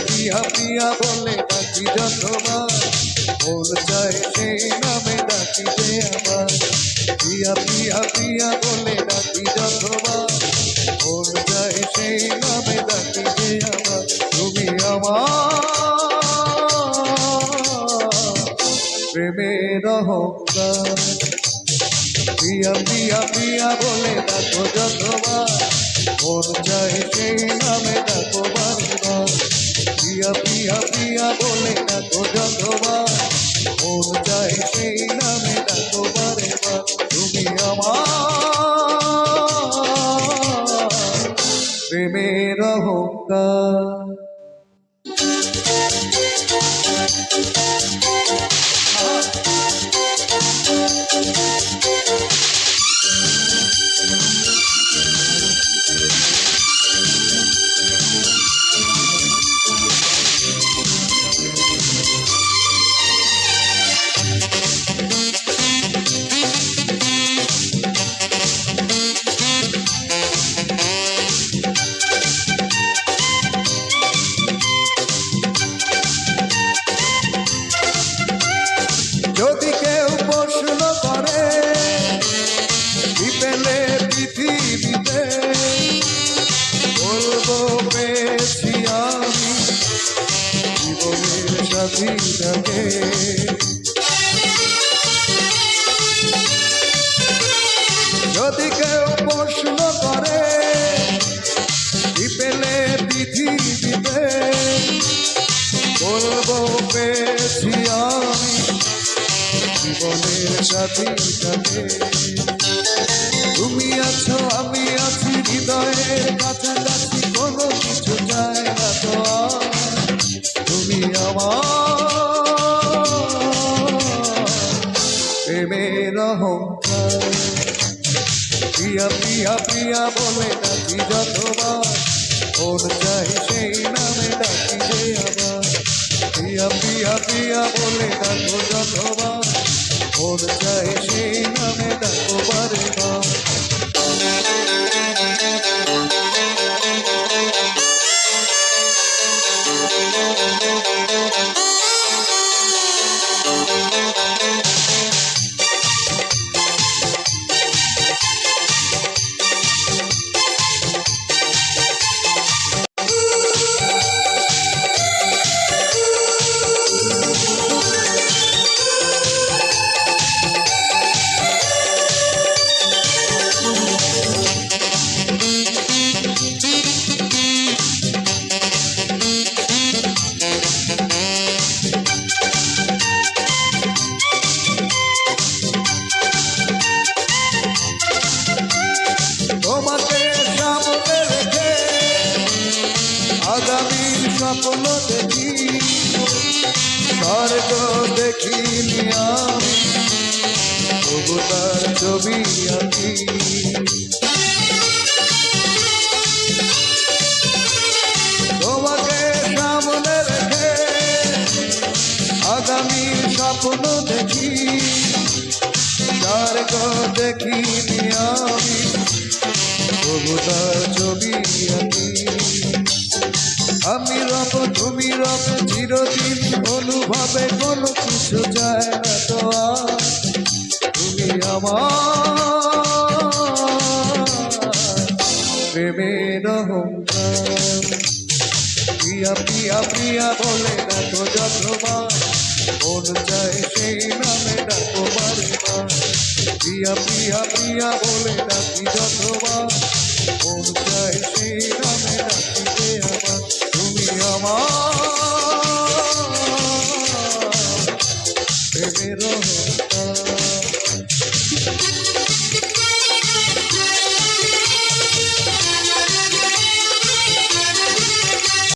পিয়া পিয়া বলে ডাকি যতবার মন চায় সেই নামে ডাকি যে আমার। পিয়া পিয়া পিয়া বলে ডাকি যতবার মন চায় সেই নামে ডাকি যে আমার। তুমি আমার প্রেমের অহংকার। পিয়া পিয়া পিয়া বলে ডাকো যতবার মন চায় সেই নামে ডাকো বারবার। পিয়া পিয়া পিয়া বলে ডাকো যতবার মন চায় সেই নামে ডাকো বারবার। তুমি আমার প্রেমের অহংকার। যদি কেউ প্রশ্ন করে কি পেলে পৃথিবীতে, বলবো পেয়েছি আমি জীবনের সাথীটাকে। যদি কেউ প্রশ্ন করে কি পেলে পৃথিবীতে, বলবো পেয়েছি আমি জীবনের সাথীটাকে। তুমি আছো আমি আছি হৃদয়ের কাছাকাছি, কোনো কিছু চায় না তো আর। তুমি আমার প্রেমের অহংকার। প্রিয়া প্রিয়া প্রিয়া বলে ডাকি যতবার মন চাই সেই নামে ডাকি যে আবার। প্রিয়া প্রিয়া প্রিয়া বলে ডাকো যতবার মন চাই সেই নামে ডাকো বারবার। তোমাকে সামনে রেখে আগামীর স্বপ্ন দেখি, স্বর্গ দেখিনি আমি তবু তার ছবি আঁকি। তোমাকে সামনে রেখে আগামীর স্বপ্ন দেখি, স্বর্গ দেখিনি আমি তবু তার ছবি আঁকি। আমি রব তুমি রব চিরদিন অনুভবে, কোনো কিছু চায় না তো আর। তুমি আমার প্রেমের অহংকার। প্রিয়া প্রিয়া প্রিয়া বলে ডাকো যতবার মন চায় সেই নামে ডাকো বারবার। প্রিয়া প্রিয়া প্রিয়া বলে ডাকি যতবার মন চায় সেই নামে ডাকি যে আমার। তুমি আমার প্রেমের